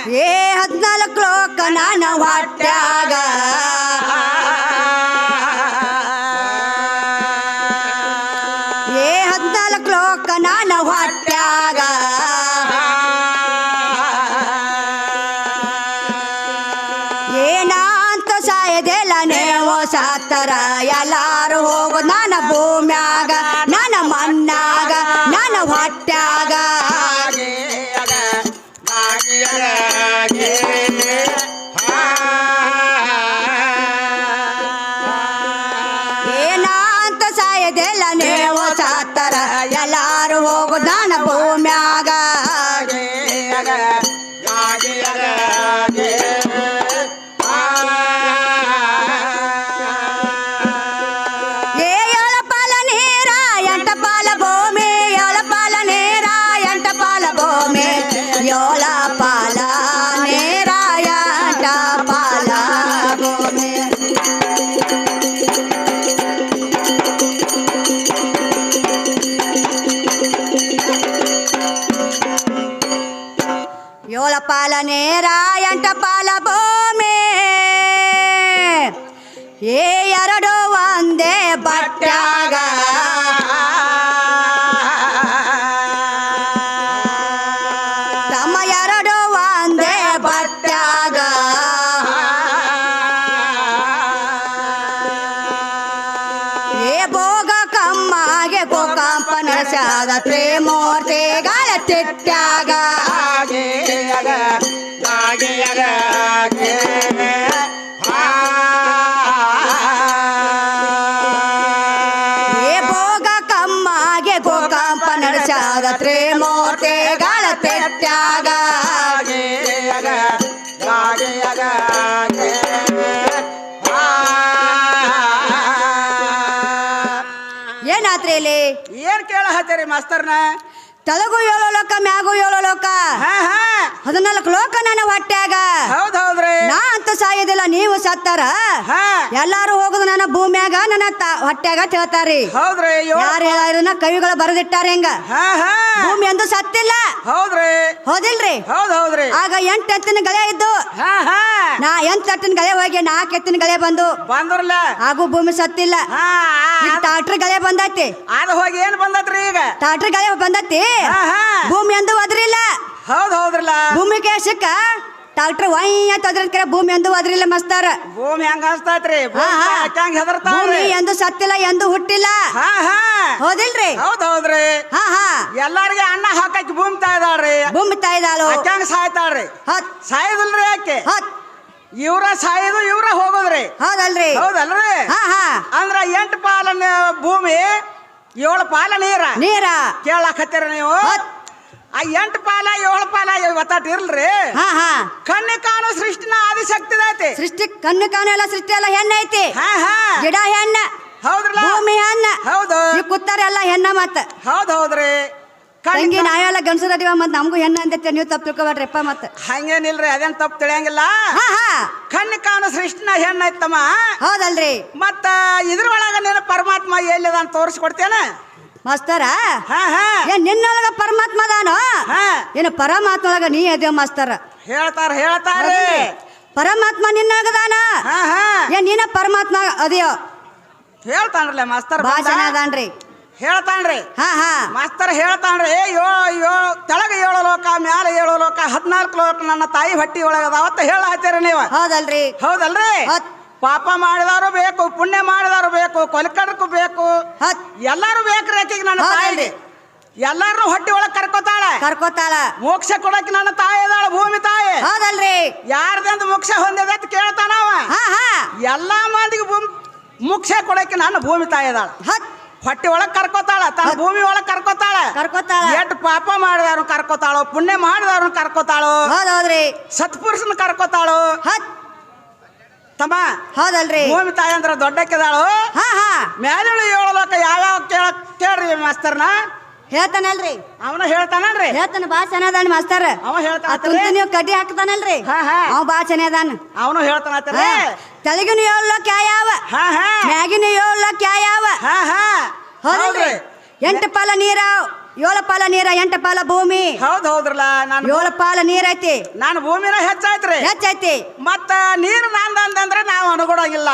ಏ 14 ಲೋಕ ನನ್ನ ಹೊಟ್ಯಾಗ ಏ 14 ಲೋಕ ನನ್ನ ಹೊಟ್ಯಾಗ ಏನಂತ ಸಾಯದೆಲ್ಲ ನೀವು ಸತ್ತರ ಎಲ್ಲಾರು ಹೋಗು ನನ್ನ ಭೂಮ್ಯಾಗ ನನ್ನ ಮಣ್ಣಾಗ ನನ್ನ ಹೊಟ್ಯಾಗ ಏನಂತ ಸಾಯದೆಲ್ಲ ನೀವು ಸತ್ತರ ಎಲ್ಲಾರು ಹೋಗು ನನ್ನ ಭೂಮ್ಯಾಗ ಏಳ ಪಾಲ ನೇರ 8 ಪಾಲ ಭೂಮಿ ಏ ಎರಡು ಒಂದೇ ಬಟ್ಟ್ಯಾಗ ತಮ್ಮ ಎರಡು ಒಂದೇ ಬಟ್ಟ್ಯಾಗ ಏ ಭೋಗ ಕಮ್ಮಗೆ ಗೋಕಂಪನ ಸಾದ ತ್ರಿಮೂರ್ತಿ ಗಾಳ ತಿಟ್ಟ್ಯಾಗ ಭೋಗ ಕಮ್ಮಗೆ ಗೋಕಂಪ ನಡೆಸಾದ ತ್ರಿಮೂರ್ತಿಗಳ ತೆಟ್ಟ್ಯಾಗ ಏನಾತ್ರಿ ಇಲ್ಲಿ ಏನ್ ಕೇಳ ಹತ್ತೀರಿ ಮಾಸ್ತರ್ನ ತಳಗು 7 ಲೋಕ ಮ್ಯಾಗು 7 ಲೋಕ 14 ಲೋಕ ನನ್ನ ಹೊಟ್ಯಾಗ ಹೌದೌದ್ರಿ ನಾ ಅಂತ ಸಾಯೋದಿಲ್ಲ ನೀವು ಸತ್ತಾರ ಎಲ್ಲಾರು ಹೋಗುದು ನನ್ನ ಭೂಮ್ಯಾಗ ನನ್ನ ಹೊಟ್ಯಾಗ ಹೇಳ್ತಾರಿ ಹೌದ್ರಿ ಯಾರು ಹೇಳಿದ್ರನ್ನ ಕವಿಗಳು ಬರೆದಿಟ್ಟಾರ ಹೆಂಗ ಭೂಮಿ ಎಂದು ಸತ್ತಿಲ್ಲ ಹೌದ್ರಿ ಹೌದಿಲ್ರಿ ಹೌದೌದ್ರಿ ಆಗ 8 ಎತ್ತಿನ ಗಳೆ ಇದ್ದು ನಾ 8 ಎತ್ತಿನ ಗಳೆ ಹೋಗಿ 4 ಎತ್ತಿನ ಗಳೆ ಬಂದ್ರಲ್ಲ ಹಾಗೂ ಭೂಮಿ ಸತ್ತಿಲ್ಲ ಟ್ರಾಕ್ಟರ್ ಗಳೆ ಬಂದೈತಿ ಅದು ಹೋಗಿ ಏನ್ ಬಂದತ್ರಿ ಈಗ ಟ್ರಾಕ್ಟರ್ ಗಳೆ ಬಂದೈತಿ ಭೂಮಿ ಎಂದು ಒದ್ರಿಲ್ಲ ಹೌದ್ರಲ್ಲ ಭೂಮಿಗೆ ಸಿಕ್ಕ ಟ್ರಾಕ್ಟರ್ ವೈಯ ತದ್ರಕರೆ ಭೂಮಿ ಎಂದು ಒದ್ರಿಲ್ಲ ಮಸ್ತಾರ ಭೂಮಿ ಹೆಂಗ ಅನ್ಸ್ತಾತ್ರಿ ಭೂಮಿ ಎಂದು ಸತ್ತಿಲ್ಲ ಎಂದು ಹುಟ್ಟಿಲ್ಲ ಹೌದಿಲ್ರಿ ಹೌದೌದ್ರಿ ಎಲ್ಲಾರಿಗೆ ಅನ್ನ ಹಾಕಿ ಭೂಮಿ ತಾಯ್ದಾಳ್ರಿ ಭೂಮಿ ತಾಯ್ದಾಳು ಹೆಂಗ ಸಾಯ್ತಾಳ್ರಿ ಸಾಯದಿಲ್ರಿ ಯಾಕೆ ಇವ್ರ ಸಾಯೋದು ಇವ್ರ ಹೋಗೋದ್ರಿ ಹೌದಲ್ರಿ ಹೌದಲ್ರಿ ಅಂದ್ರ 8 ಪಾಲ ಭೂಮಿ 7 ಪಾಲ ನೀರ ಕೇಳಾಕತ್ತೀರ ನೀವು ಆ 8 ಪಾಲ 7 ಪಾಲ ಒತ್ತಾಟ ಇರ್ಲ್ರಿ ಕಣ್ಣಿ ಕಾಣೋ ಸೃಷ್ಟಿನ ಆದಿಶಕ್ತಿ ಐತಿ ಸೃಷ್ಟಿ ಕಣ್ಣು ಕಾಣೋ ಎಲ್ಲ ಸೃಷ್ಟಿ ಎಲ್ಲ ಹೆಣ್ಣ ಐತಿ ಗಿಡ ಹೆಣ್ಣ ಹೌದ್ರಲ್ಲ ಭೂಮಿ ಹೆಣ್ಣ ಹೌದು ಕೂತಾರ ಎಲ್ಲ ಹೆಣ್ಣ ಮತ್ತ ಹೌದೌದ್ರಿ ತಂಗಿ ನಾವೆಲ್ಲ ಗಂಡಸರ ಅದೀವ ಮತ್ ನಮಗೂ ಹೆಣ್ಣ ಅಂತ ನೀವು ತಪ್ಪು ತಿಳ್ಕೊಬೇಡ್ರಿಪ್ಪ ಮತ್ತ ಹಂಗೇನಿಲ್ರಿ ಅದೇನ್ ತಪ್ಪು ತಿಳಿಯಂಗಿಲ್ಲ ಕಣ್ಣಿ ಕಾಣೋ ಸೃಷ್ಟಿನ ಹೆಣ್ಣ ಐತಮ್ಮ ಹೌದಲ್ರಿ ಮತ್ತ ಇದ್ರೊಳಗ ನೀನು ಪರಮಾತ್ಮ ಎಲ್ಲಿದ ಅಂತ ತೋರಿಸ್ಕೊಡ್ತೇನ ಮಾಸ್ತರ ಏನ್ ನಿನ್ನೊಳಗ ಪರಮಾತ್ಮ ಅದಾನೋ ಏನು ಪರಮಾತ್ಮ ಒಳಗ ನೀ ಅದೇವ ಮಾಸ್ತರ ಹೇಳ್ತಾರ ಪರಮಾತ್ಮ ನಿನ್ನೊಳಗದಾನ ಏನ್ ನೀನ ಪರಮಾತ್ಮ ಅದೇಯೋ ಹೇಳ್ತಾನ್ರಲ್ಲ ಮಾಸ್ತರ್ ಭಾಷಣ ಅದಾನ್ರಿ ಹೇಳ್ತಾನ್ರಿ ಮಾಸ್ತರ್ ಹೇಳ್ತಾನ್ರಿ ತೆಳಗ 7 ಲೋಕ ಮ್ಯಾಲ 7 ಲೋಕ 14 ಲೋಕ ನನ್ನ ತಾಯಿ ಹೊಟ್ಟಿ ಒಳಗದ ಅವತ್ತ ಹೇಳಾತೀರ ನೀವು ಹೌದಲ್ರಿ ಪಾಪ ಮಾಡಿದಾರು ಬೇಕು ಪುಣ್ಯ ಮಾಡಿದಾರು ಬೇಕು ಕೊಲಕಡಕ್ಕೂ ಬೇಕು ಎಲ್ಲಾರು ಬೇಕ್ರಿ ಆಕಿಗೆ ನನ್ನ ತಾಯಿ ಎಲ್ಲಾರು ಹೊಟ್ಟಿ ಒಳಗ್ ಕರ್ಕೋತಾಳ ಮೋಕ್ಷ ಕೊಡಕ್ಕೆ ನನ್ನ ತಾಯಿ ಅದಾಳ ಭೂಮಿ ತಾಯಿ ಹೌದಲ್ರಿ ಯಾರ್ದಂದು ಮೋಕ್ಷ ಹೊಂದಿದೆ ಅಂತ ಕೇಳ್ತಾನವ ಎಲ್ಲಾ ಮಂದಿಗೆ ಮೋಕ್ಷ ಕೊಡಕ್ಕೆ ನನ್ನ ಭೂಮಿ ತಾಯಿ ಅದಾಳ ಹೊಟ್ಟಿ ಒಳಗ್ ಕರ್ಕೋತಾಳ ತನ್ನ ಭೂಮಿ ಒಳಗ್ ಕರ್ಕೋತಾಳ ಎಷ್ಟು ಪಾಪ ಮಾಡಿದಾರು ಕರ್ಕೋತಾಳು ಪುಣ್ಯ ಮಾಡಿದಾರು ಕರ್ಕೋತಾಳು ಸತ್ಪುರುಷನ ಕರ್ಕೋತಾಳು ತಮ್ಮ ಹೌದಲ್ರಿ ಭೂಮಿ ತಾಯಿ ಅಂದ್ರ ದೊಡ್ಡಕ್ಕಿದಾಳು ಮ್ಯಾಲಿಳು 7 ಲೋಕ ಯಾವ್ಯಾವ ಕೇಳ್ರಿ ಮಾಸ್ತರ್ನ ಹೇಳ್ತಾನಲ್ರಿ ಅವನ ಹೇಳ್ತಾನಲ್ರಿ ಹೇಳ್ತಾನ ಬಾ ಚೆನ್ನಾದಾನ ಮಾಸ್ತರ್ ಅವ ಹೇಳ್ತಾನ ನೀವು ಕಡ್ಡಿ ಹಾಕ್ತಾನಲ್ರಿ ಅವ ಬಾ ಚೆನ್ನಾದಾನ ಅವನು ಹೇಳ್ತಾನ ತಲೆಗಿನ 7 ಲೋಕ ಯಾವ ಮ್ಯಾಗಿನ 7 ಲೋಕ ಯಾವ ಹೌದಲ್ರಿ 8 ಪಾಲ ನೀರ ಏಳು ಪಾಲ ನೀರ 8 ಪಾಲ ಭೂಮಿ. ಹೌದ್ರಲ್ಲ ನಾನು 7 ಪಾಲ ನೀರ್ ಐತಿ. ನಾನು ಭೂಮಿನ ಹೆಚ್ಚಾಯ್ತ್ರಿ. ಹೆಚ್ಚೈತಿ. ಮತ್ತ ನೀರು ನಂದಂದ್ರೆ ನಾವು ಅನುಗೊಡಂಗಿಲ್ಲ.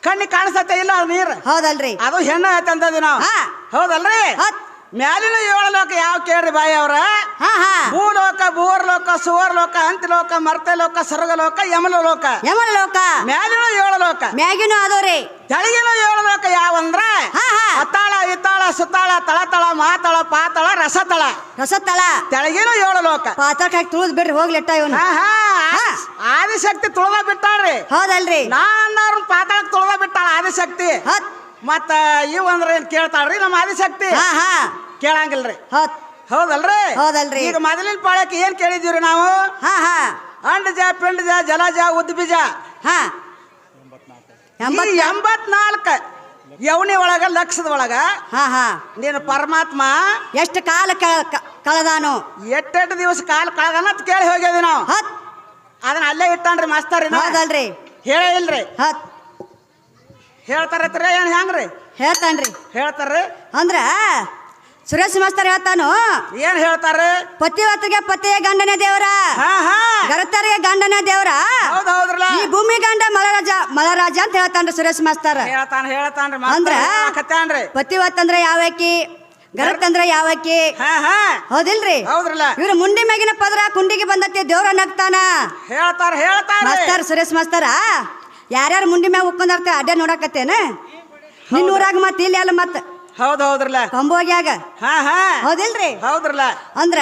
ಕಣ್ಣಿ ಕಾಣಿಸತ್ತೆ ಇಲ್ಲ ನೀರು. ಹೌದಲ್ರಿ. ಅದು ಹೆಣ್ಣು ಐತೆ ಅಂತಂದಿ ನಾವು. ಹೌದಲ್ರಿ. ಮ್ಯಾಲಿನ 7 ಲೋಕ ಯಾವ ಕೇಳ್ರಿ ಬಾಯಿ ಅವ್ರ? ಭೂಲೋಕ, ಭೂರ್ಲೋಕ, ಸುವರ್ಲೋಕ, ಅಂತ್ಯಲೋಕ, ಮರ್ತಲೋಕ, ಸ್ವರ್ಗಲೋಕ, ಯಮಲೋಕ. ಯಮಲೋಕ ಮ್ಯಾಲಿನ 7 ಲೋಕ. ಮ್ಯಾಗಿನೂ ಅದವ್ರಿ. ತೆಳಗಿನ 7 ಲೋಕ ಯಾವಂದ್ರ ಅತ್ತಾಳ, ವಿತ್ತಾಳ, ಸುತ್ತಾಳ, ತಳತಳ, ಮಾತಳ, ಪಾತಳ, ರಸತಳ. ರಸತಳ ತೆಳಗಿನ 7 ಲೋಕ. ಪಾತಳಕ್ಕೆ ತುಳಿದ್ ಬಿಡ್ರಿ ಹೋಗ್ಲಿಟ್ಟ ಇವನು. ಆದಿಶಕ್ತಿ ತುಳದ ಬಿಟ್ಟಾಳ್ರಿ. ಹೌದಲ್ರಿ. ನಾನ್ ಪಾತಾಳಕ್ಕೆ ತುಳದ ಬಿಟ್ಟಾಳ ಆದಿಶಕ್ತಿ. ಮತ್ತ ಇವ್ ಅಂದ್ರ ಏನ್ ಕೇಳ್ತಾಳ್ರಿ ನಮ್ಮ ಆದಿಶಕ್ತಿ? ಕೇಳಂಗಿಲ್ರಿ. ಹೌದಲ್ರಿ. ಹೌದಲ್ರಿ. ಈಗ ಮೊದಲಿನ ಪಾಳಕ್ಕೆ ಏನ್ ಕೇಳಿದೀವ್ರಿ ನಾವು? ಅಂಡಜ, ಪಿಂಡಜ, ಜಲಜ, ಉದ್ಬೀಜ. 84 ಯವನಿ ಒಳಗ ಲಕ್ಷದ ಒಳಗ ನೀನು ಪರಮಾತ್ಮ ಎಷ್ಟು ಕಾಲ ಕಳೆದಾನು, ಎಟ್ಟೆಟ್ಟು ದಿವಸ ಕಾಲ ಕಳೆದಾನ ಅಂತ ಕೇಳಿ ಹೋಗ್ಯದ ನಾವು. ಅದನ್ನ ಅಲ್ಲೇ ಇಟ್ಟಾನ್ರಿ ಮಾಸ್ತರ್. ಹೌದಲ್ರಿ. ಹೇಳೇ ಇಲ್ರಿ. ಹೇಳ್ತಾರತ್ರಿ ಏನ್ ಹೆಂಗ್ರಿ? ಹೇಳ್ತಾನ್ರಿ. ಹೇಳ್ತಾರ್ರಿ ಅಂದ್ರ ಸುರೇಶ್ ಮಾಸ್ತರ್ ಹೇಳ್ತಾನು. ಏನ್ ಹೇಳ್ತಾರ? ಪತಿವತ್ತಿಗೆ ಪತಿಯ ಗಂಡನೇ ದೇವ್ರ, ಗರತರಿಗೆ ಗಂಡನೇ ದೇವ್ರ, ಈ ಭೂಮಿ ಗಂಡ ಮಲರಾಜ ಅಂತ ಹೇಳ್ತಾನ್ರಿ ಸುರೇಶ್ ಮಾಸ್ತರ್. ಅಂದ್ರ ಪತಿವತ್ತಂದ್ರ ಯಾವಕಿ, ಗರತ್ ಅಂದ್ರ ಯಾವಕಿ? ಹೌದಿಲ್ರಿ. ಇವ್ರ ಮುಂಡಿ ಮ್ಯಾಗಿನ ಪದರ ಕುಂಡಿಗೆ ಬಂದತಿ ದೇವ್ರ ನಗ್ತಾನ ಮಾಸ್ತರ್ ಸುರೇಶ್ ಮಾಸ್ತರ. ಯಾರ್ಯಾರು ಮುಂಡಿ ಮ್ಯಾಗ ಉಕ್ಕೊಂಡಾರ್ತ ಅಡ್ಡ ನೋಡಕತ್ತೇನ ನಿನ್ನ ಊರಾಗ ಮತ್ ಇಲ್ಲಿ ಅಲ್ಲ ಮತ್ ಹೌದ್ರಲ್ಲ ಕಂಬೋಗ್ಯಾಗ. ಹೌದಿಲ್ರಿ. ಹೌದ್ರಲ್ಲ. ಅಂದ್ರ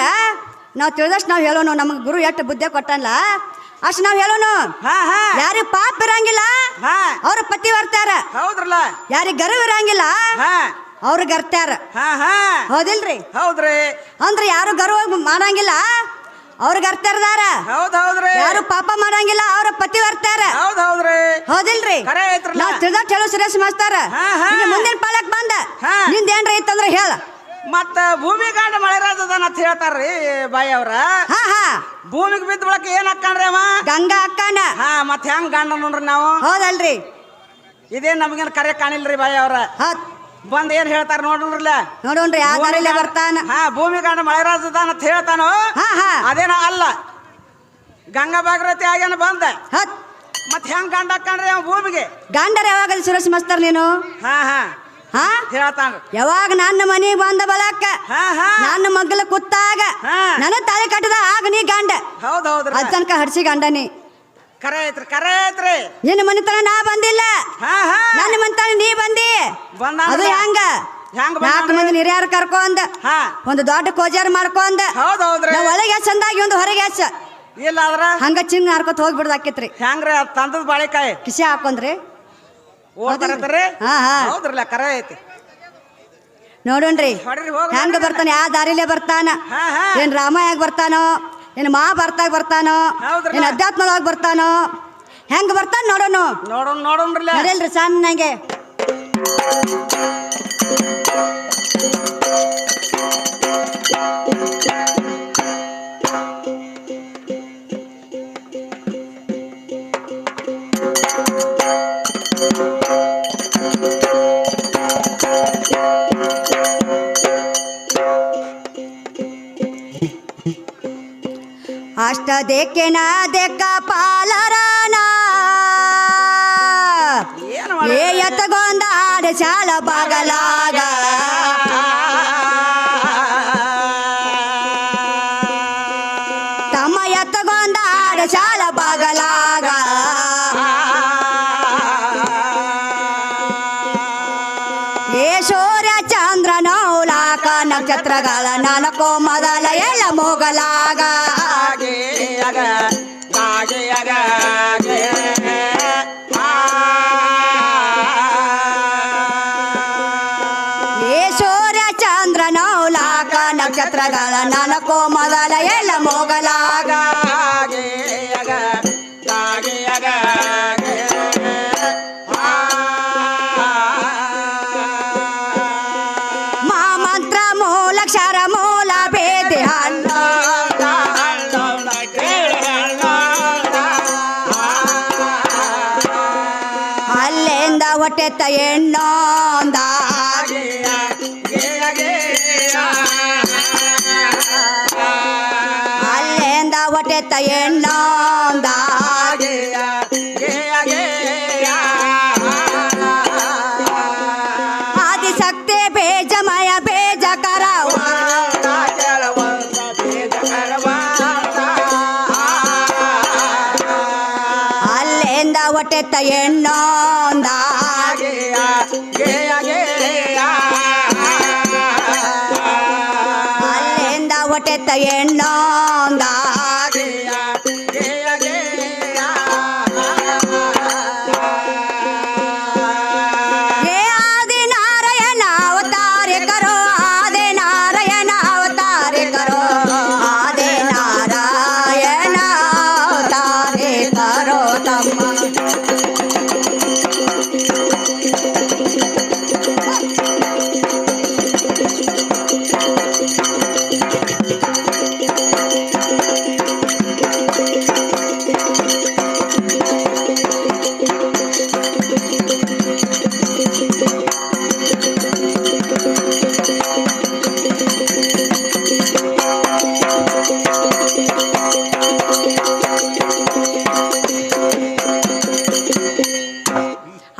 ನಾವ್ ತಿಳಿದಷ್ಟು ನಾವ್ ಹೇಳೋನು. ನಮಗ್ ಗುರು ಎಷ್ಟು ಬುದ್ಧಿ ಕೊಟ್ಟಲ್ಲ ಅಷ್ಟ್ ನಾವ್ ಹೇಳೋನು. ಯಾರಿಗ ಪಾಪ ಇರಂಗಿಲ್ಲ ಅವ್ರ ಪತಿ ಬರ್ತಾರ. ಹೌದ್ರಲ್ಲ. ಯಾರಿಗ ಗರ್ವ ಇರಂಗಿಲ್ಲ ಅವ್ರ ಗರ್ತಾರ. ಹೌದಿಲ್ರಿ. ಹೌದ್ರಿ. ಅಂದ್ರ ಯಾರು ಗರ್ವ ಮಾಡಂಗಿಲ್ಲ ಅವ್ರ ಗರ್ತಾರದಾರ. ಯಾರು ಪಾಪ ಮಾಡಂಗಿಲ್ಲ ಅವ್ರ ಪತಿ ಬರ್ತಾರ. ಹೌದಿಲ್ರಿ. ನಾವ್ ತಿಳಿದಷ್ಟು ಹೇಳೋ ಸುರೇಶ್ ಮಾಸ್ತಾರ. ಮುಂದಿನ ಪಾಲಕ್ ಬಂದ ನಿಂದೇನ್ರ ಇತ್ತಂದ್ರ ಹೇಳ. ಮತ್ತ ಭೂಮಿ ಗಂಡ ಮಳೆರಾಜದನ ಅಂತ ಹೇಳ್ತಾರ್ರಿ ಬಾಯಿ ಅವ್ರ. ಭೂಮಿಗೆ ಬಿದ್ದ ಬಳಕ ಏನ್ ಹಾಕಣ್ರಿ ಅವ? ಗಂಗಾ ಅಕ್ಕನ. ಮತ್ ಹೆಂಗ್ ಗಂಡ ನೋಡ್ರಿ ನಾವು? ಹೌದಲ್ರಿ. ಇದೇನ್ ನಮ್ಗೇನ್ ಕರೆ ಕಾಣಿಲ್ರಿ ಬಾಯಿ ಅವ್ರ. ಬಂದ್ ಏನ್ ಹೇಳ್ತಾರ ನೋಡ್ರಲ್ಲ. ನೋಡೋಣ್ರಿ ಯಾವ್ದಾರಲ್ಲೇ ಬರ್ತಾನ. ಭೂಮಿ ಗಂಡ ಮಳೆರಾಜದಾನ ಅಂತ ಹೇಳ್ತಾನು. ಅದೇನ ಅಲ್ಲ, ಗಂಗಾ ಭಾಗರಥಿ ಆಗ್ಯಾನ ಬಂದ. ಮತ್ ಹೆಂಗ್ ಗಂಡ ಹಾಕಣ್ರಿ ಅವ ಭೂಮಿಗೆ? ಗಂಡರ ಯಾವಾಗ ಸುರೇಶ್ ಮಾಸ್ತರ್ ನೀನು? ಹೇಳ್ತಾನ ಯಾವಾಗ ನನ್ನ ಮನೆಗೆ ಬಂದ ಬಳಕ ನನ್ನ ಮಗ್ಲ ಕುತ್ತಾಗ ನನ್ನ ತಲೆ ಕಟ್ಟದ ಆಗ ನೀ ಗಂಡ. ಹೌದೌದ್ರಿ. ಅದ್ ತನಕ ಹಡ್ಸಿ ಗಂಡನಿ. ಕರೆ ಐತ್ರಿ, ಕರೆ ಐತ್ರಿ. ನಿನ್ನ ಮನಿತನ ನಾ ಬಂದಿಲ್ಲ, ನನ್ನ ಮನಿತನ ನೀ ಬಂದಿ. ಅದು ಹೆಂಗ? 4 ಮಂದಿ ಹಿರಿಯರು ಕರ್ಕೊಂಡ್ ಒಂದು ದೊಡ್ಡ ಕೋಜಾರ್ ಮಾಡ್ಕೊಂಡ್ ಒಳಗೆ ಚಂದಾಗಿ ಒಂದು ಹೊರಗೆ ಹಚ್ಚ ಇಲ್ಲ ಅದ್ರ ಹಂಗ ಚಿಂಗ್ ಹಾರ್ಕೊತ ಹೋಗ್ಬಿಡ್ದು ಆಕೇತ್ರಿ. ಹೆಂಗ್ರಿ ತಂದದ ಬಾಳೆಕಾಯಿ ಕಿಸಿ ಹಾಕೊಂಡ್ರಿ ಹೌದ್ರಲ್ಲ. ಕರೆ ಐತಿ. ನೋಡೋಣ್ರಿ ಹೆಂಗ ಬರ್ತಾನ, ಯಾವ ದಾರಿಲೇ ಬರ್ತಾನ. ಏನ್ ರಾಮಾಯಾಗ ಬರ್ತಾನೋ, ಏನ್ ಮಹಾಭಾರತಾಗ ಬರ್ತಾನೋ, ಏನ್ ಅಧ್ಯಾತ್ಮದಾಗ ಬರ್ತಾನೋ, ಹೆಂಗ ಬರ್ತಾನ ನೋಡೋಣ. ನೋಡೋಣ್ರಿ ಸಣ್ಣಗೆ. ಅಷ್ಟ ದೇಕೆನ ದೇಕ ಪಾಲರನ ಏ ಎತ್ತಗೊಂದ ಆಡ ಶಾಲ ಬಾಗಲಾಗ ತಮ್ಮ ಎತ್ತಗೊಂದ ಆಡ ಶಾಲ ಬಾಗಲಾಗ ಏ ಸೂರ್ಯ ಚಂದ್ರ ನೌಲಾಕ ನಕ್ಷತ್ರಗಳ ನಾಲ್ಕು ಮೊದಲ ಎಲ್ಲ ಮೊಗಲಾಗ ಏ ಸೂರ್ಯ ಚಂದ್ರ ನೌಲಾಕ ನಕ್ಷತ್ರಗಳ ನಾಲ್ಕು ಮೊದಲ ಎಲ್ಲ ಮೊಗಲಾಗ ಮಾಮಂತ್ರ ಮೂಲಕ್ಷರ ಮೂಲ ಭೇದಿ ಹಣ್ಣ ಅಲ್ಲಿಂದ ಹೊಟ್ಟೆತ್ತ ಎಣ್ಣೊಂದ ಇನ್ನೊಂದಾಗಿ ಆದಿಶಕ್ತಿ ಬೇಜಮಯ ಬೇಜಕರ ಅಲ್ಲಿಂದ ಹೊಟ್ಟೆತ್ತ ಇನ್ನೊಂದಾಗಿ ಅಲ್ಲಿಂದ ಹೊಟ್ಟೆತ್ತ ಇನ್ನೊಂದಾಗಿ ಏ ಆದಿನಾರಾಯಣ ಅವತಾರಿಕರೋ ಆದಿನಾರಾಯಣ ಅವತಾರಿಕರೋ ಆದಿನಾರಾಯಣ ಅವತಾರಿಕರೋ ತಮ್ಮ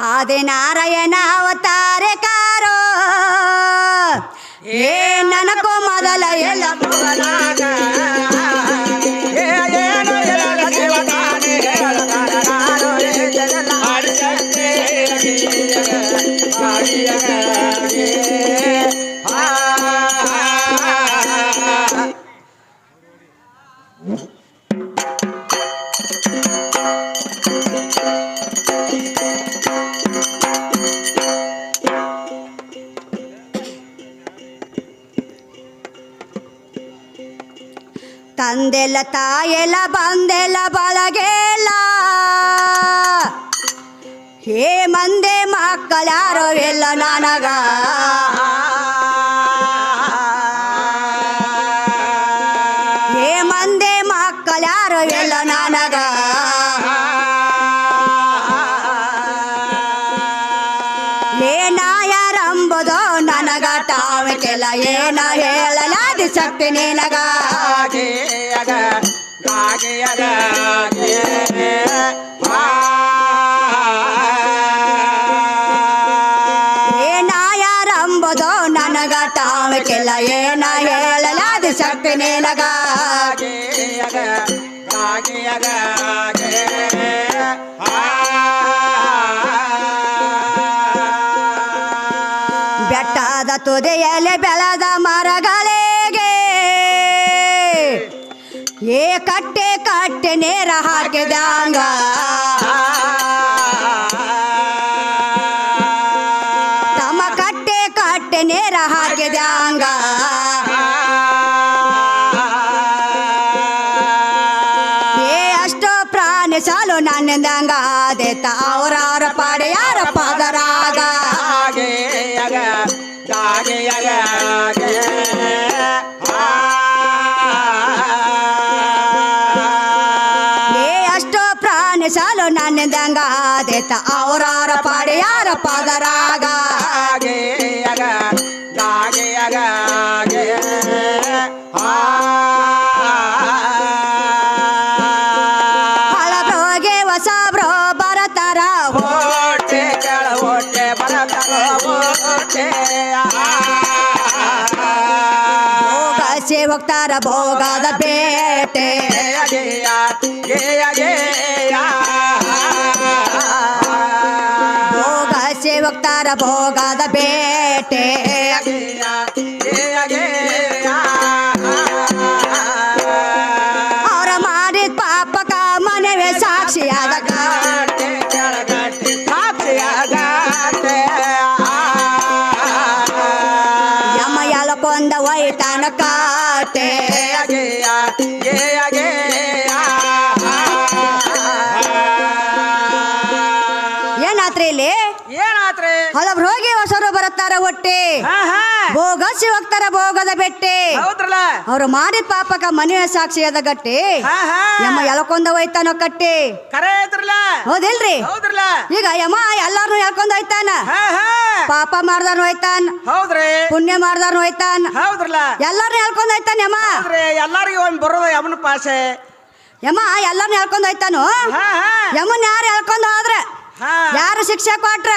ಆದಿನಾರಾಯಣ ಅವತಾರಿಕರೋ ಏ ನನಗೂ ಮೊದಲ ಎಲ್ಲ ತಂದೆಲ್ಲ ತಾಯೆಲ್ಲ ಬಂದೆಲ್ಲ ಬಳಗೆಲ್ಲ ಹೇ ಮಂದೆ ಮಕ್ಕಳ್ಯಾರೋ ಎಲ್ಲ ನನಗ ಹೇ ಮಂದೆ ಮಕ್ಕಳ್ಯಾರೋ ಎಲ್ಲ ನನಗ ಏನಾಯರಂಬುದೋ ನನಗ ತಾವಕ್ಕೆಲ್ಲ ಏನ ಹೇಳಲಾದಿ ಶಕ್ತಿ ನಿನಗ ಏನಾಯರಂಬುದೋ ನನಗ ತಾವಕ್ಕೆಲ್ಲ ಏನ ಹೇಳಲಾದಿ ಶಕ್ತಿ ನಿನಗ ಬೆಟ್ಟದ ತುದಿಯಲ್ಲಿ ಬೆಳೆದ ಮರಗಳಿಗೆ ಏ ಕಟ್ಟೆ ಕಟ್ಟೆ ನೇರ ಹಾಕಿದಂಗ ತಮ್ಮ ಕಟ್ಟೆ ಕಟ್ಟೆ ನೇರ ಹಾಕಿದಂಗ ಏ ಅಷ್ಟೋ ಪ್ರಾಣಿ ಸಾಲು ನನ್ನಿಂದಂಗ ಆದೇತ ಅವರವರ ಪಾಡೆ ಯಾರ ಪಾದರಾಗ ಏ ಅಷ್ಟೋ ಪ್ರಾಣಿ ಸಾಲು ನನ್ನಿಂದಂಗ ಆದೇತ ಅವರವರ ಪಾಡೆ ಯಾರ ಪಾದರಾಗ ಹಳಬ್ರೋಗೆ ಹೊಸಬ್ರೋ ಬರತಾರ ಭೋಗಸಿ ಹೋಗ್ತಾರ ಭೋಗದ ಬೇಟೆ ಭೋಗಸಿ ಹೋಗ್ತಾರ ಭೋಗದ ಬೇಟೆ ಅವ್ರ ಮಾಡಿದ ಪಾಪಕ ಮನೆವೇ ಸಾಕ್ಷಿಯಾದ ಯಮ ಎಲಕೊಂದ ಒಯ್ತಾನ ಕಾಟೆ ಏನಾತ್ರಿ ಇಲ್ಲಿ ಏನಾತ್ರಿ ಹಳಬ್ರು ಹೋಗಿ ಹೊಸರು ಬರುತ್ತಾರ ಒಟ್ಟೆ ಭೋಗಸಿ ಹೋಗ್ತಾರ ಭೋಗದ ಬೆಟ್ಟೆ ಹೌದ್ರಲ್ಲ ಅವ್ರು ಮಾಡಿದ ಪಾಪಕ ಮನೆಯ ಸಾಕ್ಷಿಯಾದ ಗಟ್ಟಿ ಯಮ ಎಳ್ಕೊಂಡ ಹೋಯ್ತಾನೋ ಕಟ್ಟಿ ಕರೆ ಐತ್ರಲ್ಲ ಹೌದಿಲ್ರಿ ಹೌದ್ರಲ್ಲ ಈಗ ಯಮ ಎಲ್ಲಾರನು ಎಳ್ಕೊಂಡ್ ಹೋಯ್ತಾನ ಪಾಪ ಮಾಡ್ದಾರ ಹೋಯ್ತಾನ ಹೌದ್ರಿ ಪುಣ್ಯ ಮಾಡ್ದಾರ ಹೋಯ್ತಾನ ಹೌದ್ರಲ್ಲ ಎಲ್ಲಾರನು ಎಳ್ಕೊಂಡ್ ಹೋಯ್ತಾನ ಯಮ ಎಲ್ಲಾರಿಗೂ ಒಂದ್ ಬರೋದು ಯಮನ ಪಾಸೆ ಯಮ ಎಲ್ಲಾರನ್ನ ಹೇಳ್ಕೊಂಡು ಹೋಯ್ತಾನು. ಹಾ ಹಾ ಯಮನ್ ಯಾರು ಹೇಳ್ಕೊಂಡು ಹೋದ್ರ ಹಾ ಯಾರು ಶಿಕ್ಷೆ ಕೊಟ್ರ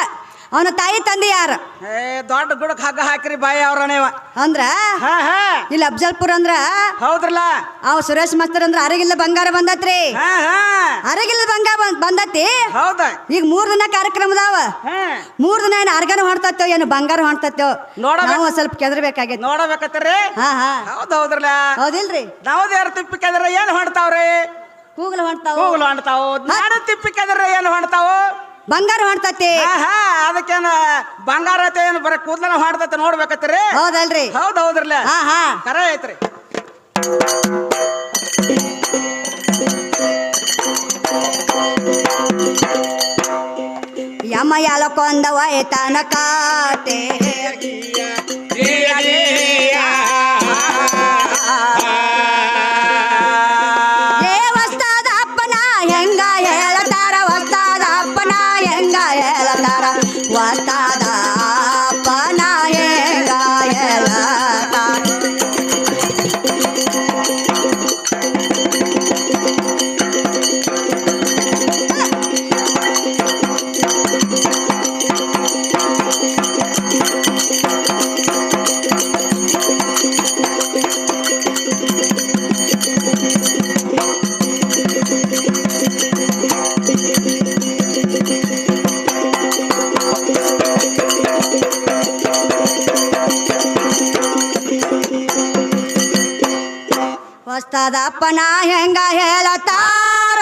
ಅವನ ತಾಯಿ ತಂದೆ ಯಾರು ಏ ದೊಡ್ಡ ಗುಡಕ್ ಹಗ್ಗ ಹಾಕಿರಿ ಬಾಯಿ ಅವ್ರನೇವ ಅಂದ್ರ ಹಾ ಹಾ ಇಲ್ಲಿ ಅಫ್ಜಲ್ಪುರ್ ಅಂದ್ರ ಹೌದ್ರಲ್ಲ ಅವ್ ಸುರೇಶ್ ಮಾಸ್ತರ್ ಅಂದ್ರ ಅರಗಿಲ್ಲ ಬಂಗಾರ ಬಂದತ್ರಿ. ಹಾ ಹಾ ಅರಗಿಲ್ಲ ಬಂಗಾರ ಬಂದತಿ. ಹೌದ ಈಗ 3 ದಿನ ಕಾರ್ಯಕ್ರಮದಾವ. ಹಾ 3 ದಿನ ಏನು ಅರ್ಗನ ಹೊಣ್ತತ್ತೋ ಏನು ಬಂಗಾರ ಹೊಣ್ತತ್ತೋ ನೋಡಬೇಕು. ನಾವು ಸ್ವಲ್ಪ ಕೆದರ್ಬೇಕಾಗೈತಿ. ನೋಡಬೇಕತ್ತೀರಿ. ಹಾ ಹಾ ಹೌದ್ ಹೌದ್ರಲ್ಲ ಹೌದಿಲ್ರಿ. ನಾವ್ ಯಾರು ತಿಪ್ಪಿಕಂದ್ರ ಏನ್ ಹೊಣ್ತಾವ್ರಿ? ಕೂಗಲು ಹೊಣ್ತಾವ ಹೂಗ್ಲು ಹೊಣ್ತಾವು. ನಾಡು ತಿಪ್ಪಿಕಂದ್ರ ಏನ್ ಹೊಣ್ತಾವು? ಬಂಗಾರ ಹೊಣ್ತತಿ. ಹಾ ಹಾ ಅದಕ್ಕೇನ ಬಂಗಾರ ಐತೆ ಏನು ಬರೀ ಕೂದಲನ ಹೊಣ್ತತಿ ನೋಡ್ಬೇಕತ್ತೀರಿ. ಹೌದಲ್ರಿ. ಹೌದ್ ಹೌದ್ರಲ್ಲ ಹಾ ಹಾ ಕರೆ ಐತ್ರಿ. ಯಮ ಯಾಲಕೊಂದವ ಏತನ ಕಾತೆ ಏ ವಸ್ತಾದ ಅಪ್ಪನ ಹೆಂಗ ಹೇಳತಾರ ವಸ್ತಾದ ಅಪ್ಪನ ಹೆಂಗ ಹೇಳತಾರ ವಸ್ತಾದ ಅಪ್ಪನ ಹೆಂಗ ಹೇಳತಾರ ವಸ್ತಾದ ಅಪ್ಪನ ಹೆಂಗ ಹೇಳತಾರ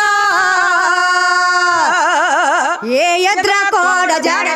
ಏ ಎದ್ರ ಕೋಡ ಜಡ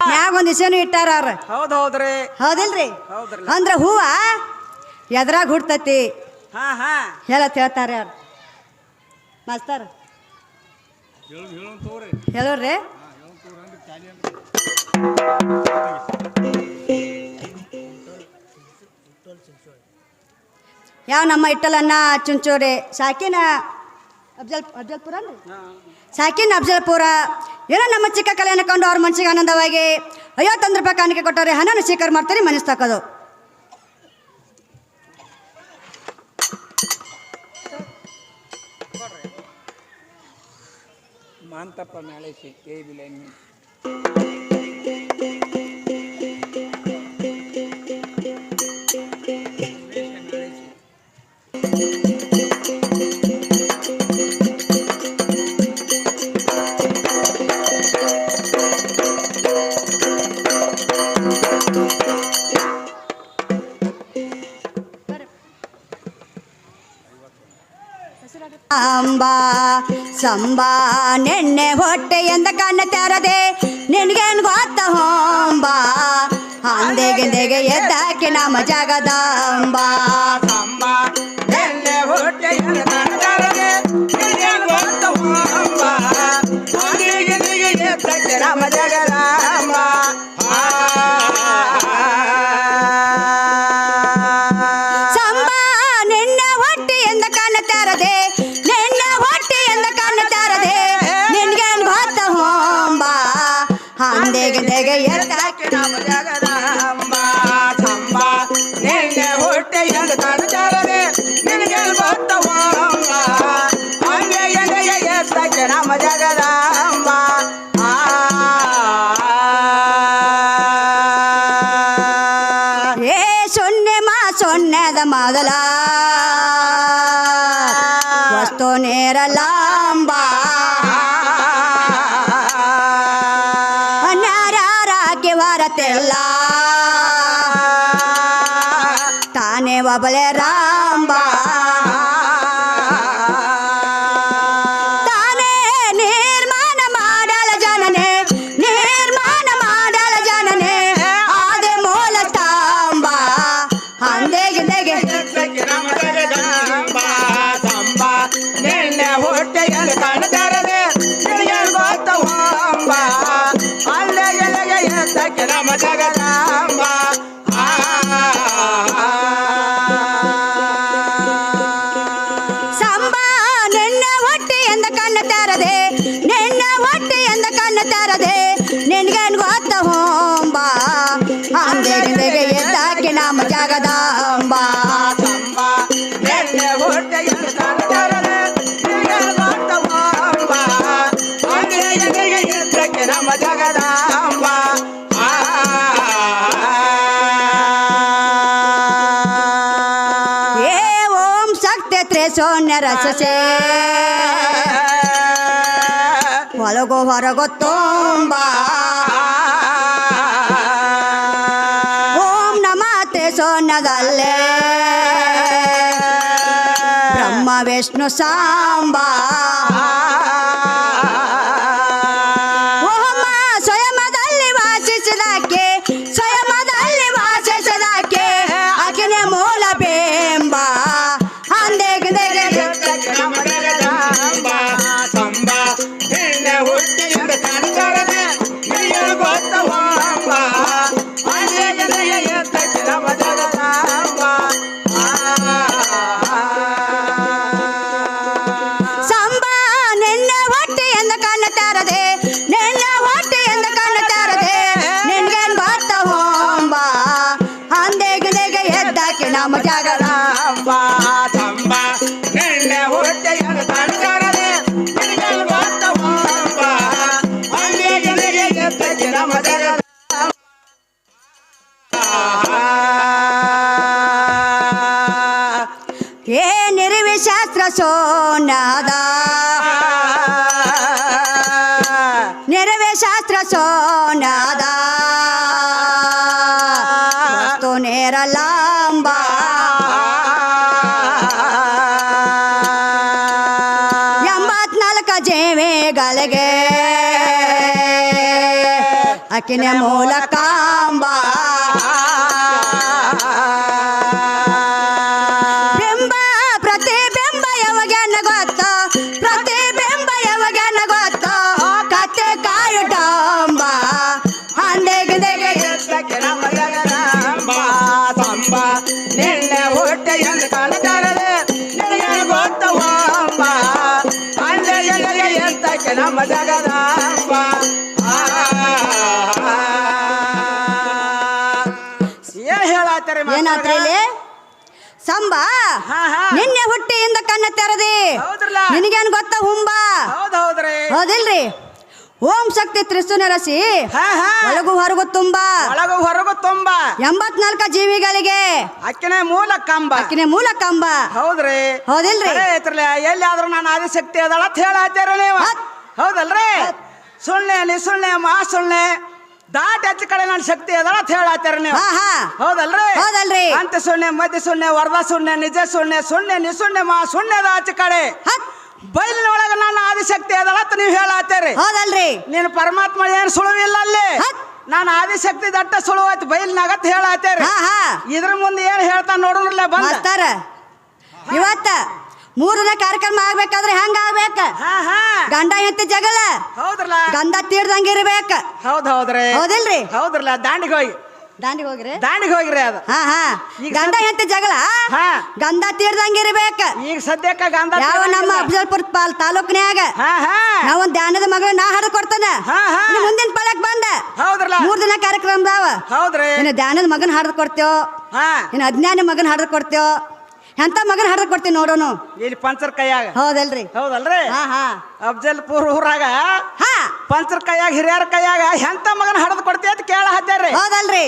ಮ್ಯಾಗ ಒಂದ್ ದಿಶೆನು ಇಟ್ಟಾರ ಅವ್ರ. ಹೌದ್ ಹೌದ್ರಿ. ಹೌದಿಲ್ರಿ. ಹೌದ್ರಲ್ಲ. ಅಂದ್ರ ಹೂವ ಎದ್ರಾಗ ಹುಡ್ತತಿ ಹಾ ಹಾ ಹೇಳ್ತಾರೆ ಅವ್ರು ಮಾಸ್ತರ್ ಹೇಳೋರ್ರಿ. ಯಾವ ನಮ್ಮ ಇಟ್ಟಲನ್ನ ಚುಂಚೋರೆ ಸಾಕಿನ ಅಫ್ಜಲ್ಪುರ ಅನ್ರಿ ಸಾಕಿನ ಅಫ್ಜಲ್ಪುರ ಏನೋ ನಮ್ಮ ಚಿಕ್ಕ ಕಲೆಯನ್ನು ಕಂಡು ಅವ್ರ ಮನ್ಸಿಗೆ ಆನಂದವಾಗಿ 50 ರೂಪಾಯಿ ಕಾಣಿಕೆ ಕೊಟ್ಟವ್ರೆ ಹಣನ ಸ್ವೀಕಾರ ಮಾಡ್ತಾರೆ ಮನಸ್ಸು ತಕೋದು. ಮಾಂತಪ್ಪ ಮ್ಯಾಳೇಸಿ ಕೇಬಿಲೆನ್ ಅಂಬಾ ಸಂಬಾ ನೆನ್ನೆ ಹೊಟ್ಟೆ ಎಂದ ಕಣ್ಣ ತೆರದೆ ನಿನ್ಗೇನು ಗೊತ್ತ ಹೋಂಬಾ ಅಂದೆಗೆಂದೆಗೆ ಎದ್ದಾಕೆ ನಮ್ಮ ಜಗದಾಂಬಾ ಸಂಬ ನೆನ್ನೆ ಹೊಟ್ಟೆ ಕಣಗಾರದೆ ನಿನಗೇನು ಗೊತ್ತ ಹೋಂಬ ಅಂದಿಗೆ ಎದ್ದಕ್ಕೆ ನಮ್ಮ ಜಗದಾಂಬ. ಸಂಬಾ ನಿನ್ನೆ ಹೊಟ್ಟೆ ಎಂದ ಕಣ್ಣ ತೆರದೆ ನಿನ್ನೆ ಹೊಟ್ಟೆ ಎಂದ ಕಣ್ಣ ತೆರದೆ ನಿನ್ಗೇನು ಗೊತ್ತ ಹೋಂಬಾ ಅಂದೆಗೆಂದೆಗೆ ಎದ್ದಾಕೆ ನಮ್ಮ ಜಗದಾಂಬ. ಸಂಬ ನೆನ್ನೆ ಹೊಟ್ಟೆ ಕಣಗಾರದೆ ನಿನಗೇನು ಗೊತ್ತ ಹೋಂಬ ಅಂದಿಗೆ ಎದ್ದಕ್ಕೆ ನಮ್ಮ ಜಗದಾಂಬ. ಮೊದ ಮೊದಲ ವಸ್ತು ನೇರಲಾಂಬ ಅನ್ಯಾರಾಕಿ ಹೊರತೆಲ್ಲ ತಾನೇ ಒಬಳೆ ರಾಂಬ ತಾನೇ ನಿರ್ಮಾಣ ಮಾಡಲ ಜನನೆ ನಿರ್ಮಾಣ ಮಾಡಲ ಜನನೆ ಆದೆ ಮೂಲ ತಾಂಬ ಅಂದೆಗೆ ಹೊಟ್ಟೆಯಲ್ಲಿ ಕಾಣತಾರದೆ ಗೊತ್ತ ಹೋಂಬ ಅಲ್ಲೆಗೆ ಎತ್ತಕ್ಕೆ ನಮ್ಮ ಜಗದಾಂಬ ಸಂಬ ನಿನ್ನ ಹೊಟ್ಟೆಯಿಂದ ಕಣ್ಣು ತೆರದೆ ನಿನ್ನ ಹೊಟ್ಟೆಯಿಂದ ಕಣ್ಣು ತೆರದೆ ನಿನ್ಗೇನು ಗೊತ್ತ ಹೋಂಬ ಅಂದೆಗೆ ಎದ್ದಾಕೆ ನಮ್ಮ ಜಗದಾಂಬ ಸಂಬ ನಿನ್ನ ಹೊಟ್ಟೆಯಲ್ಲಿ ಕಾಣತಾರದೆ ಗೊತ್ತ ಹೋಂಬ ಅಲ್ಲೆಗೆ ಎತ್ತಕ್ಕೆ ನಮ್ಮ ಜಗದಾಂಬ ಏ ಓಂ ಶಕ್ತಿ ತ್ರಿಶೂನ್ಯ ರಸಸೆ ಒಳಗೋ ಹೊರಗೋ ತುಂಬ ಓಂ ನಮ ತ್ರಿಶೂನ್ಯದಲ್ಲೇ ಬ್ರಹ್ಮ ವಿಷ್ಣು ಸಾಂಬ ಓಂ ಸ್ವಯಂದಲ್ಲಿ ವಾಸಿಸಿದಾಕೆ ಸ್ವಯಂದಲ್ಲಿ ವಾಸಿಸಿದಾಕೆ ಅಕಿನೇ ಮೂಲ ಬೇಂಬ ಅಂದೆಗೆ ಸಂಬ ನಿನ್ನ ಹೊಟ್ಟೆಯಿಂದ ಕಾಣತಾರದೆ ಗೊತ್ತ ಹೋಂಬ ಅಲ್ಲೆಗೆ ಎತ್ತಕ್ಕೆ ನಮ್ಮ ಜಗದಾಂಬ ಸಂಬ ನಿನ್ನ ಹೊಟ್ಟೆಯಿಂದ ಕಣ್ಣು ತೆರದೆ ನಿನ್ನ ಹೊಟ್ಟೆಯಿಂದ ಕಣ್ಣು ತೆರದೆ ನಿನ್ಗೇನ್ ಗೊತ್ತ ಹೋಂಬ ಅಂದೆಗೆ ಎದ್ದಾಕೆ ನಮ್ಮ ಜಗದಾಂಬ ಸಂಬ ನಿನ್ನ ಹೊಟ್ಟೆಯನ್ನು ಕಾಣತಾರದೆ ಗೊತ್ತ ಹೋಂಬ ಅಲ್ಲೆಗೆ ಎತ್ತಕ್ಕೆ ನಮ್ಮ ಜಗದಾಂಬ ಏ ನಿರ್ವಿಶಾಸ್ತ್ರ ಸೋನಾದ ನಿರ್ವಿಶಾಸ್ತ್ರ ಸೋನಾದ ವಸ್ತು ನೇರಲಾಂಬ ಎಂಬತ್ನಾಲ್ಕು ಜೀವಿಗಳಿಗೆ ಅಕಿನ ಮೂಲ ಕಾಂಬ ಬಿಂಬ ಪ್ರತಿಬಿಂಬ ಯಾವಾಗನ ಗೊತ್ತ ಪ್ರತಿಬಿಂಬ ಯಾವಾಗನ ಗೊತ್ತ ಕತ್ತೆ ಕಾಯುಟಾಂಬ ಅಂದೆಗೆ ಎತ್ತಕ್ಕೆ ನಮ್ಮ ಜಗದಾಂಬ ಸಂಬ ನಿನ್ನ ಹೊಟ್ಟೆಯನ್ನು ಕಾಣತಾರದೆ ಗೊತ್ತ ಹೋಂಬ ಅಲ್ಲೆಗೆ ಎತ್ತಕ್ಕೆ ನಮ್ಮ ಜಗದಾಂಬ ಏನ್ ಹೇಳತ್ತಾರೆ ಏನಾತ್ರಿ ಇಲ್ಲಿ ಸಂಬ ಹಾ, ಹಾ. ನಿನ್ನೆ ಹುಟ್ಟಿಯಿಂದ ಕಣ್ಣ ತೆರದಿ ಹೌದ್ರಲ್ಲ ನಿನಗೇನು ಗೊತ್ತ ಹುಂಬ ಹೌದ್ರಿ ಹೌದಿಲ್ರಿ ಓಂ ಶಕ್ತಿ ತ್ರಿಶೂನ್ಯ ರಸಿ ಹಾ ಹಾ ಒಳಗು ಹೊರಗು ತುಂಬ ಒಳಗು ಹೊರಗು ತುಂಬ 84 ಜೀವಿಗಳಿಗೆ ಅಕ್ಕಿನೇ ಮೂಲ ಕಂಬ ಅಕ್ಕಿನ ಮೂಲ ಕಂಬ ಹೌದ್ರಿ ಹೌದಿಲ್ರಿ ಐತ್ರಲ್ಲ ಎಲ್ಲಿಯಾದ್ರೂ ನಾನು ಆದಿಶಕ್ತಿ ಅದಳ ಅಂತ ಹೇಳತ್ತೀರ ನೀವು ಹೌದಲ್ರಿ ಸುಳ್ಳೆ ನಿಸುಳ್ಳೆ ಮಾ ಸುಳ್ಳೆ ದಾಟ್ ಹೆಚ್ಚು ಕಡೆ ನನ್ನ ಶಕ್ತಿ ಅದಳ ಅಂತ ಹೇಳತ್ತೀರ ನೀವು ಹಾ ಹಾ ಹೌದಲ್ರಿ ಹೌದಲ್ರಿ ಅಂತ ಸುಣ್ಣೆ ಮಧ್ಯ ಸುಣ್ಣೆ ವರದ ಸುಣ್ಣೆ ನಿಜ ಸುಣ್ಣೆ ಸುಣ್ಣೆ ನಿಸುಣ್ಣೆ ಮಾ ಸುಣ್ಣೆದ ಆಚೆ ಕಡೆ ಹತ್ ಬಯಲಿನೊಳಗ ನನ್ನ ಆದಿಶಕ್ತಿ ಅದಳ ಅಂತ ನೀವು ಹೇಳತ್ತೀರಿ ಹೌದಲ್ರಿ ನೀನು ಪರಮಾತ್ಮ ಏನು ಸುಳುವಿಲ್ಲ ಅಲ್ಲಿ ಹತ್ ನಾನು ಆದಿಶಕ್ತಿ ದಟ್ಟ ಸುಳುವಾಯ್ತು ಬಯಲಿನಾಗತ್ ಹೇಳತ್ತೀರಿ ಹಾ ಹಾ ಇದ್ರ ಮುಂದೆ ಏನ್ ಹೇಳ್ತಾನ ನೋಡೋಣ ಬಂದ ಮಾಸ್ತರ ಇವತ್ತ 3 ದಿನ ಕಾರ್ಯಕ್ರಮ ಆಗ್ಬೇಕಾದ್ರೆ ಹೆಂಗ ಆಗ್ಬೇಕ ಹಾ ಹಾ ಗಂಡ ಹೆಂಡತಿ ಜಗಳ ಹೌದ್ರಲ್ಲ ಗಂಧ ತೀರ್ದಂಗ ಇರ್ಬೇಕ ಹೌದ್ರಿ ಹೌದಿಲ್ರಿ ಹೌದ್ರಲ್ಲ ದಾಂಡಿಗೆ ಹೋಗಿ ದಾಂಡಿಗೆ ಹೋಗ್ರಿ ದಾಂಡಿಗೆ ಹೋಗಿರಿ ಅದು ಹಾ ಹಾ ಈಗ ಗಂಡ ಹೆಂಡತಿ ಜಗಳ ಹಾ ಗಂಧ ತೀರ್ದಂಗ ಇರ್ಬೇಕ ಈಗ ಸದ್ಯಕ್ಕ ಗಂಧ ಯಾವ ನಮ್ಮ ಅಫಜಲ್ಪುರ ತಾಲೂಕ್ನ್ಯಾಗ ಹಾ ಹಾ ನಾವೊಂದ್ ಧ್ಯಾನದ ಮಗಳ ನಾ ಹಾಡು ಕೊಡ್ತಾನ ಹಾ ಹಾ ಇನ್ನು ಮುಂದಿನ ಪಳಕ್ ಬಂದ ಹೌದ್ರಲ್ಲ 3 ದಿನ ಕಾರ್ಯಕ್ರಮದಾವ ಹೌದ್ರಿ ಇನ್ನು ಧ್ಯಾನದ ಮಗನ್ ಹಾಡ್ದು ಕೊಡ್ತೇವ ಹಾ ಇನ್ನು ಅಜ್ಞಾನಿ ಮಗನ್ ಹಾಡ್ದು ಕೊಡ್ತೇವ ಎಂತ ಮಗನ್ ಹಾಡ್ದು ಕೊಡ್ತೀವಿ ನೋಡೋನು ಇಲ್ಲಿ ಪಂಚರ್ ಕೈಯಾಗ ಹೌದಲ್ರಿ ಹೌದಲ್ರಿ ಹಾ ಹಾ ಅಫಜಲ್ಪುರ್ ಊರಾಗ ಹಾ ಪಂಚರ್ ಕೈಯಾಗ ಹಿರಿಯರ ಕೈಯಾಗ ಎಂತ ಮಗನ ಹಡದ್ ಕೊಡ್ತಿ ಅಂತ ಕೇಳ ಹತ್ತಾರ್ರಿ ಹೌದಲ್ರಿ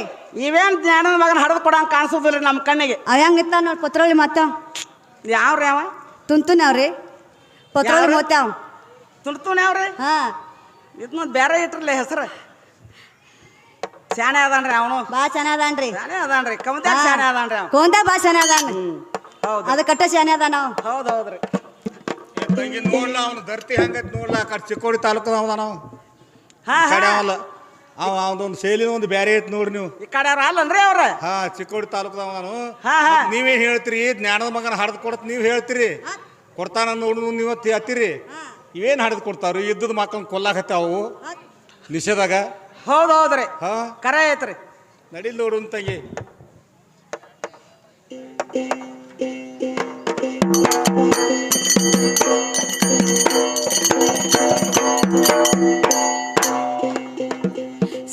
ಇವೇನ್ ಜ್ಞಾನದ ಮಗನ ಹಡದ್ ಕೊಡಂಗ್ ಕಾಣಿಸೋದಿಲ್ಲ ನಮ್ಮ ಕಣ್ಣಿಗೆ. ಅವ ಹೆಂಗಿತ್ತ ನೋಡಿ ಪತ್ರೊಳಿ ಮತ್ತ ಯಾವ್ರಿ ಅವ? ತುಂತುನವ್ರಿ ಪತ್ರೊಳಿ ಯಾವ್ರು? ಮತ್ತಾವ ತುಣ್ತೂನ್ ಯಾವ್ರಿ? ಹಾ ಇದನ್ನ ಬೇರೆ ಇಟ್ರಲ್ಲ ಹೆಸರು. ಶಾಣೆ ಅದಾನ್ರಿ ಅವನು, ಬಾ ಚೆನ್ನಾದನ್ರಿ. ಶಾಣೆ ಅದಾನ್ರಿ, ಕಮತ್ಯಾಗ ಶಾಣೆ ಅದಾನ್ರಿ ಅವ. ಕೊಂದ ಬಾ ಚೆನ್ನಾದಾನ. ಹೌದು ಅದ ಕಟ್ಟ ಶಾನೆ ಅದ ನಾವು. ಹೌದೌದ್ರಿ. ತಂಗಿ ನೋಡ್ಲ ಅವ್ನು ಧರ್ತಿ ಹಂಗತ್ ನೋಡ್ಲ ಆ ಕಡೆ ಚಿಕ್ಕೋಡಿ ತಾಲೂಕದ ಅವನ ನಾವು ಹಾ ಕಡೆ ಹಾ ಅವಲ್ಲ ಅವನೊಂದು ಶೈಲಿನ ಒಂದು ಬ್ಯಾರೆ ಐತ್ ನೋಡ್ರಿ ನೀವು. ಈ ಕಡೆ ಅವ್ರ ಅಲ್ಲನ್ರಿ ಅವ್ರ? ಹಾ ಚಿಕ್ಕೋಡಿ ತಾಲೂಕದ ಅವನು. ಹಾ, ಹಾ. ನೀವೇನ್ ಹೇಳ್ತೀರಿ ಜ್ಞಾನದ ಮಗನ ಹಡ್ದು ಕೊಡತ್ ನೀವ್ ಹೇಳ್ತೀರಿ, ಕೊಡ್ತಾನ ನೋಡು ನೀವು ಹತ್ತಿರಿ. ಇವೇನ್ ಹಡ್ದು ಕೊಡ್ತಾವ್ರಿ? ಇದ್ದದ ಮಕ್ಕಳನ್ನ ಕೊಲ್ಲಾಕತ್ತಾವು ನಿಷೇಧಾಗ. ಹೌದೌದ್ರಿ, ಹಾ ಕರೆ ಐತ್ರಿ. ನಡಿಲ್ ನೋಡು ತಂಗಿ.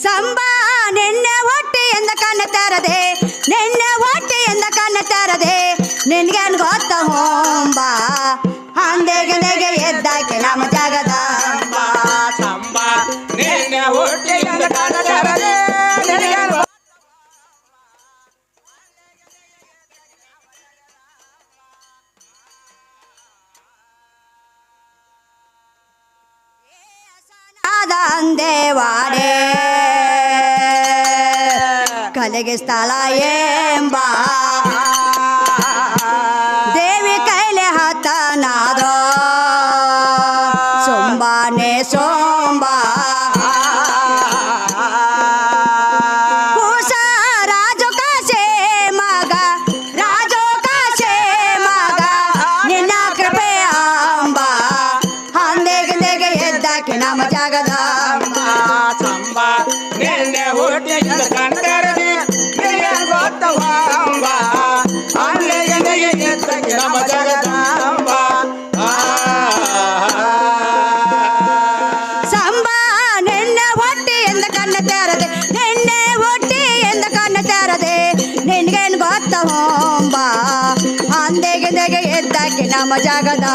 ಸಂಬಾ ನಿನ್ನೆ ಹೊಟ್ಟೆ ಎಂದ ಕಣ್ಣ ತೆರದೆ, ನಿನ್ನೆ ಹೊಟ್ಟೆ ಎಂದ ಕಣ್ಣ ತೆರದೆ, ನಿನ್ಗೇನ್ ಗೊತ್ತ ಹೋಂಬ ಅಂದೆಗೆ ನೆಗೆ ಎದ್ದಾಕೆ ನಮ್ಮ ಜಗದ ಸಂಬಾ ನಿನ್ನೆ ಹೊಟ್ಟೆಯಿಂದ ಕಾಣಲಾರದೆ, ನಿನಗೇನು ಗೊತ್ತ? ಅಂದೇವಾಡೆ ಕಲೆಗೆ ಸ್ಥಳ ಎಂಬ ದೇವಿ ಕೈಲೆ ಹತನಾದ ಸೋಂಬಾನೆ ಸೋಂಬ ಕೂಸ ರಾಜು ಕಾಸೆ ಮಗ, ರಾಜು ಕಾಸೆ ಮಗ, ನಿನ್ನ ಕೃಪೆ ಅಂಬ ಅಂದೆಗೆ ನೆಗೆ ಎದ್ದಾಕೆ ನಮ್ಮ ಜಗದ ಸಂಬಾ ನಿನ್ನೆ ಹೊಟ್ಟೆಯಿಂದ ಕಾಣಲಾರದೆ, ನಿನಗೇನು ಗೊತ್ತವಾಂಬ ಅಂದೆಗೆ ನೆಗೆ ಎದ್ದಾಕೆ ನಮ್ಮ ಜಗದಾಂಬ. ಸಂಬ ನಿನ್ನೆ ಹೊಟ್ಟೆಯಿಂದ ಕಣ್ಣ ತೆರದೆ, ನಿನ್ನೆ ಹೊಟ್ಟೆಯಿಂದ ಕಣ್ಣ ತೆರದೆ, ನಿನ್ಗೇನು ಗೊತ್ತ ಹೋಂಬ ಅಂದೆಗೆ ನೆಗೆ ಎದ್ದಾಕೆ ನಮ್ಮ ಜಗದ